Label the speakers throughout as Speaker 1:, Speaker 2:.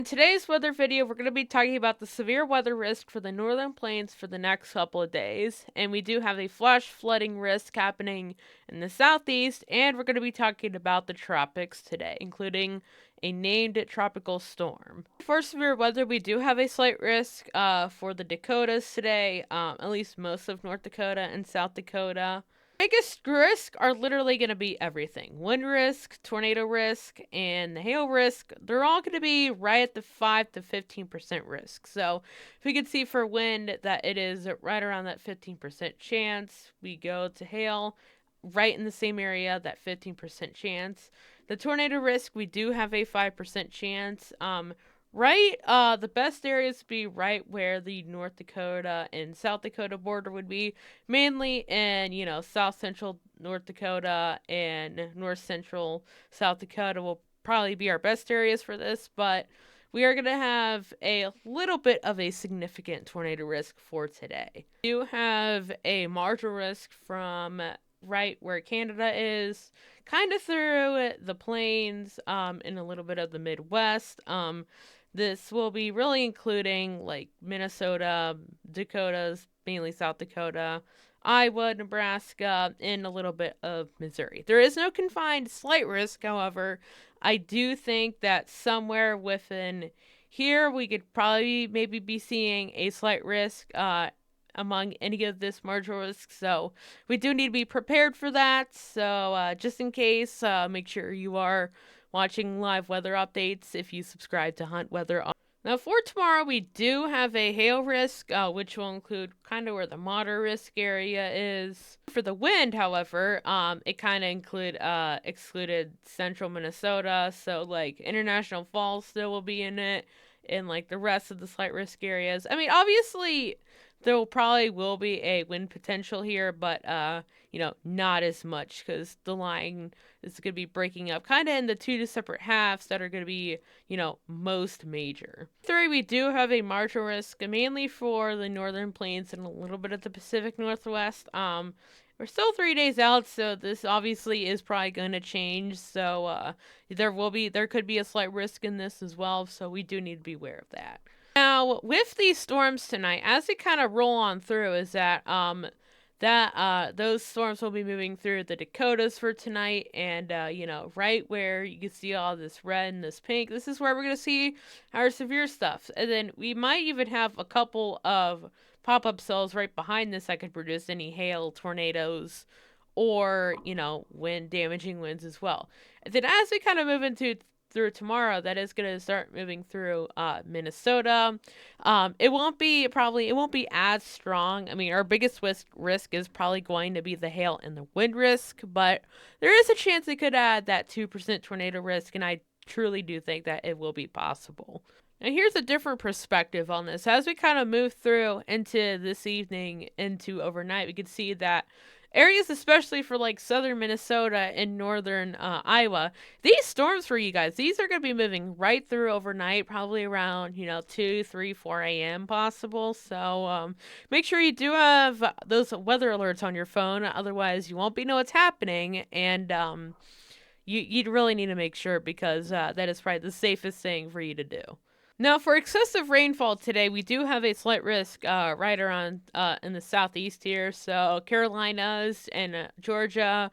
Speaker 1: In today's weather video, we're going to be talking about the severe weather risk for the northern plains for the next couple of days. And we do have a flash flooding risk happening in the southeast, and we're going to be talking about the tropics today, including a named tropical storm. For severe weather, we do have a slight risk for the Dakotas today, at least most of North Dakota and South Dakota. Biggest risk are literally going to be everything. Wind risk, tornado risk, and the hail risk. They're all going to be right at the 5 to 15% risk. So if we can see for wind that it is right around that 15% chance, we go to hail right in the same area, that 15% chance. The tornado risk, we do have a 5% chance. The best areas would be right where the North Dakota and South Dakota border would be, mainly in, South Central North Dakota and North Central South Dakota will probably be our best areas for this, but we are going to have a little bit of a significant tornado risk for today. We do have a marginal risk from right where Canada is, kind of through the plains, and a little bit of the Midwest. This will be really including like Minnesota, Dakotas, mainly South Dakota, Iowa, Nebraska, and a little bit of Missouri. There is no confined slight risk, however. I do think that somewhere within here we could probably maybe be seeing a slight risk among any of this marginal risk. So we do need to be prepared for that. So just in case, make sure you are watching live weather updates if you subscribe to Huntweather. Now for tomorrow, we do have a hail risk, which will include kind of where the moderate risk area is. For the wind, however, it kind of excluded central Minnesota, so like International Falls still will be in it, and like the rest of the slight risk areas. I mean, obviously there probably will be a wind potential here, but not as much because the line is going to be breaking up kind of into two separate halves that are going to be, most major. 3, we do have a marginal risk, mainly for the northern plains and a little bit of the Pacific Northwest. We're still 3 days out, so this obviously is probably going to change. So there could be a slight risk in this as well. So we do need to be aware of that. Now, with these storms tonight, as they kind of roll on through, is that those storms will be moving through the Dakotas for tonight, and right where you can see all this red and this pink, this is where we're gonna see our severe stuff. And then we might even have a couple of pop-up cells right behind this that could produce any hail, tornadoes, or wind damaging winds as well. And then as we kind of move into through tomorrow, that is going to start moving through Minnesota. It won't be as strong. I mean, our biggest risk is probably going to be the hail and the wind risk, but there is a chance it could add that 2% tornado risk, and I truly do think that it will be possible. Now, here's a different perspective on this. As we kind of move through into this evening, into overnight, we can see that areas, especially for like southern Minnesota and northern Iowa, these storms for you guys, these are going to be moving right through overnight, probably around 2, 3, 4 a.m. possible. So make sure you do have those weather alerts on your phone, otherwise you won't know what's happening, and you'd really need to make sure, because that is probably the safest thing for you to do. Now, for excessive rainfall today, we do have a slight risk right around in the southeast here. So Carolinas and Georgia,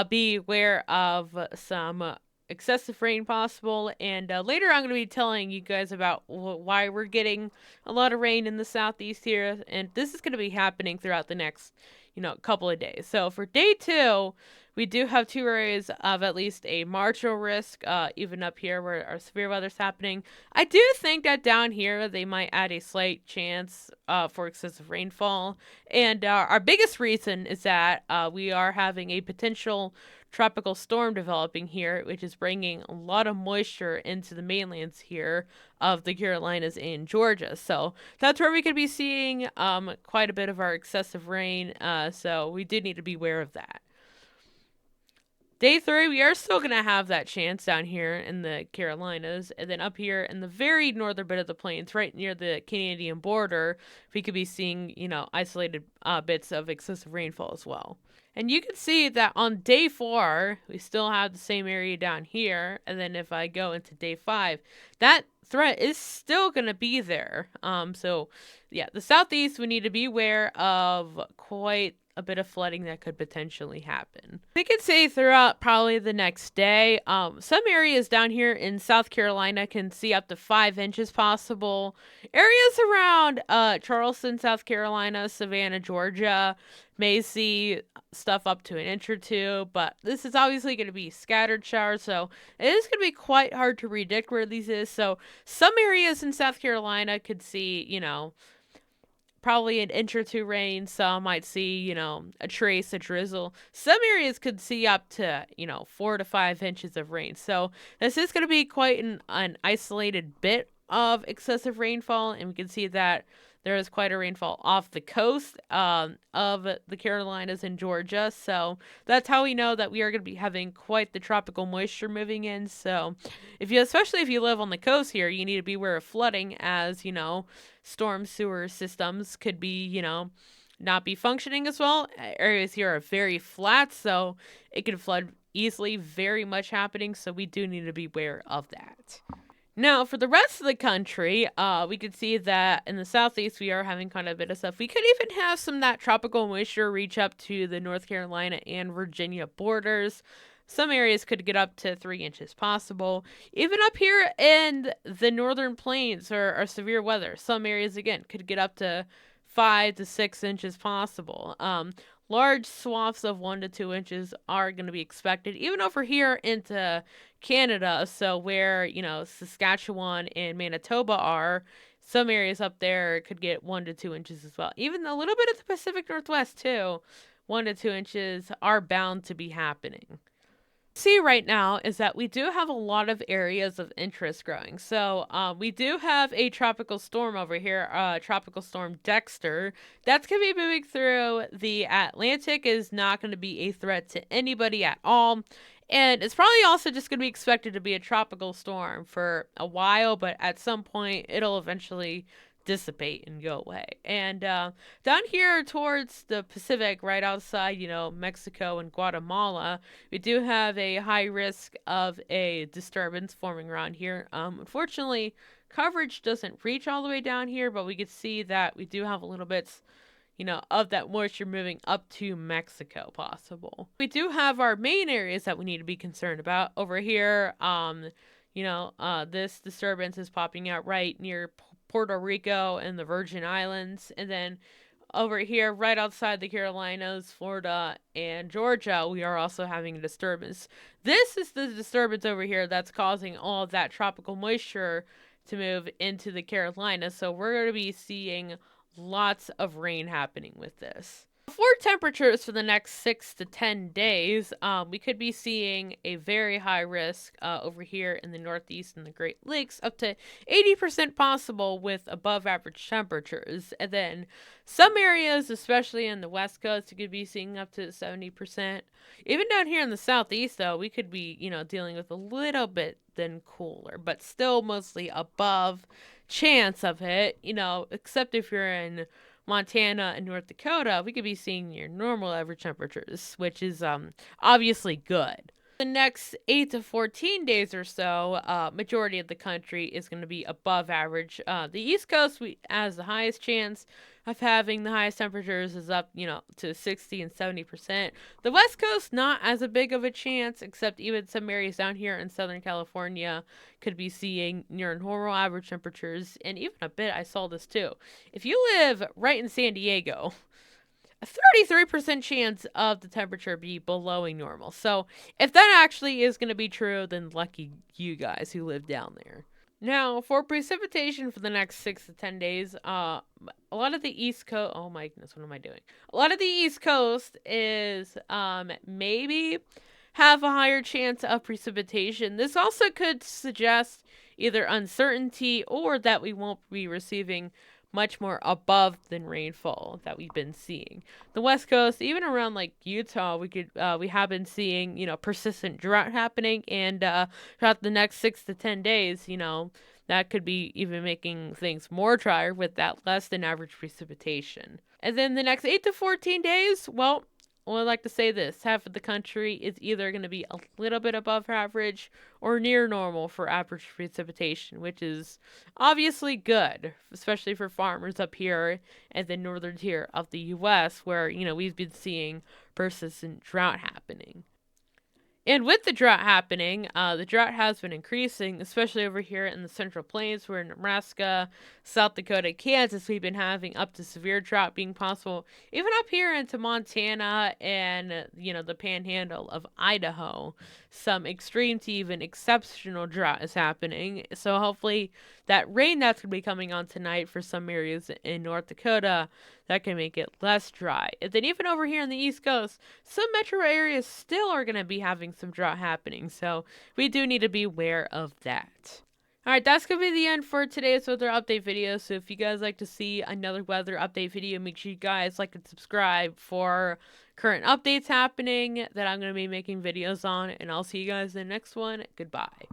Speaker 1: be aware of some excessive rain possible. And later I'm going to be telling you guys about why we're getting a lot of rain in the southeast here. And this is going to be happening throughout the next, couple of days. So for day 2, we do have 2 areas of at least a marginal risk, even up here where our severe weather's happening. I do think that down here they might add a slight chance for excessive rainfall. And our biggest reason is that we are having a potential tropical storm developing here, which is bringing a lot of moisture into the mainlands here of the Carolinas and Georgia. So that's where we could be seeing quite a bit of our excessive rain. So we do need to be aware of that. Day 3, we are still going to have that chance down here in the Carolinas. And then up here in the very northern bit of the plains, right near the Canadian border, we could be seeing, isolated bits of excessive rainfall as well. And you can see that on day 4, we still have the same area down here. And then if I go into day 5, that threat is still going to be there. So, yeah, the southeast, we need to be aware of quite a bit of flooding that could potentially happen. We could say throughout probably the next day, some areas down here in South Carolina can see up to 5 inches possible. Areas around Charleston, South Carolina, Savannah, Georgia may see stuff up to an inch or two, but this is obviously going to be scattered showers, so it is going to be quite hard to predict where these is. So some areas in South Carolina could see, probably an inch or two rain. Some might see, a trace of drizzle. Some areas could see up to, 4 to 5 inches of rain. So this is going to be quite an isolated bit of excessive rainfall, and we can see that there is quite a rainfall off the coast of the Carolinas and Georgia. So that's how we know that we are going to be having quite the tropical moisture moving in. So especially if you live on the coast here, you need to be aware of flooding, as, storm sewer systems could be, not be functioning as well. Areas here are very flat, so it could flood easily, very much happening. So we do need to be aware of that. Now, for the rest of the country, we could see that in the southeast, we are having kind of a bit of stuff. We could even have some of that tropical moisture reach up to the North Carolina and Virginia borders. Some areas could get up to 3 inches possible. Even up here in the northern plains or severe weather, some areas, again, could get up to 5 to 6 inches possible. Large swaths of 1 to 2 inches are going to be expected, even over here into Canada. So where, Saskatchewan and Manitoba are, some areas up there could get 1 to 2 inches as well. Even a little bit of the Pacific Northwest too, 1 to 2 inches are bound to be happening. See right now is that we do have a lot of areas of interest growing. So we do have a tropical storm over here, tropical storm Dexter. That's going to be moving through the Atlantic. Is not going to be a threat to anybody at all. And it's probably also just going to be expected to be a tropical storm for a while, but at some point it'll eventually dissipate and go away. And down here towards the Pacific, right outside, Mexico and Guatemala, we do have a high risk of a disturbance forming around here. Unfortunately, coverage doesn't reach all the way down here, but we can see that we do have a little bit, of that moisture moving up to Mexico possible. We do have our main areas that we need to be concerned about over here. This disturbance is popping out right near Puerto Rico and the Virgin Islands. And then over here, right outside the Carolinas, Florida, and Georgia, we are also having a disturbance. This is the disturbance over here that's causing all of that tropical moisture to move into the Carolinas. So we're going to be seeing lots of rain happening with this. For temperatures for the next 6 to 10 days, we could be seeing a very high risk over here in the Northeast and the Great Lakes, up to 80% possible with above average temperatures. And then some areas, especially in the West Coast, you could be seeing up to 70%. Even down here in the Southeast, though, we could be, dealing with a little bit then cooler, but still mostly above chance of it, except if you're in Montana and North Dakota, we could be seeing your normal average temperatures, which is obviously good. The next 8 to 14 days or so, majority of the country is going to be above average. The East Coast has the highest chance of having the highest temperatures, is up, to 60 and 70%. The West Coast, not as a big of a chance, except even some areas down here in Southern California could be seeing near normal average temperatures, and even a bit, I saw this too. If you live right in San Diego, a 33% chance of the temperature be below normal. So if that actually is going to be true, then lucky you guys who live down there. Now, for precipitation for the next 6 to 10 days, a lot of the East Coast... Oh my goodness, what am I doing? A lot of the East Coast is maybe have a higher chance of precipitation. This also could suggest either uncertainty or that we won't be receiving much more above than rainfall that we've been seeing. The West Coast, even around like Utah, we have been seeing persistent drought happening, and throughout the next 6 to 10 days, that could be even making things more drier with that less than average precipitation. And then the next 8 to 14 days, well, I like to say this: half of the country is either going to be a little bit above average or near normal for average precipitation, which is obviously good, especially for farmers up here in the northern tier of the U.S., where, we've been seeing persistent drought happening. And with the drought happening, the drought has been increasing, especially over here in the Central Plains, where in Nebraska, South Dakota, Kansas, we've been having up to severe drought being possible. Even up here into Montana and, the panhandle of Idaho, some extreme to even exceptional drought is happening. So hopefully that rain that's going to be coming on tonight for some areas in North Dakota, that can make it less dry. And then even over here on the East Coast, some metro areas still are going to be having some drought happening. So we do need to be aware of that. Alright, that's going to be the end for today's weather update video. So if you guys like to see another weather update video, make sure you guys like and subscribe for current updates happening that I'm going to be making videos on. And I'll see you guys in the next one. Goodbye.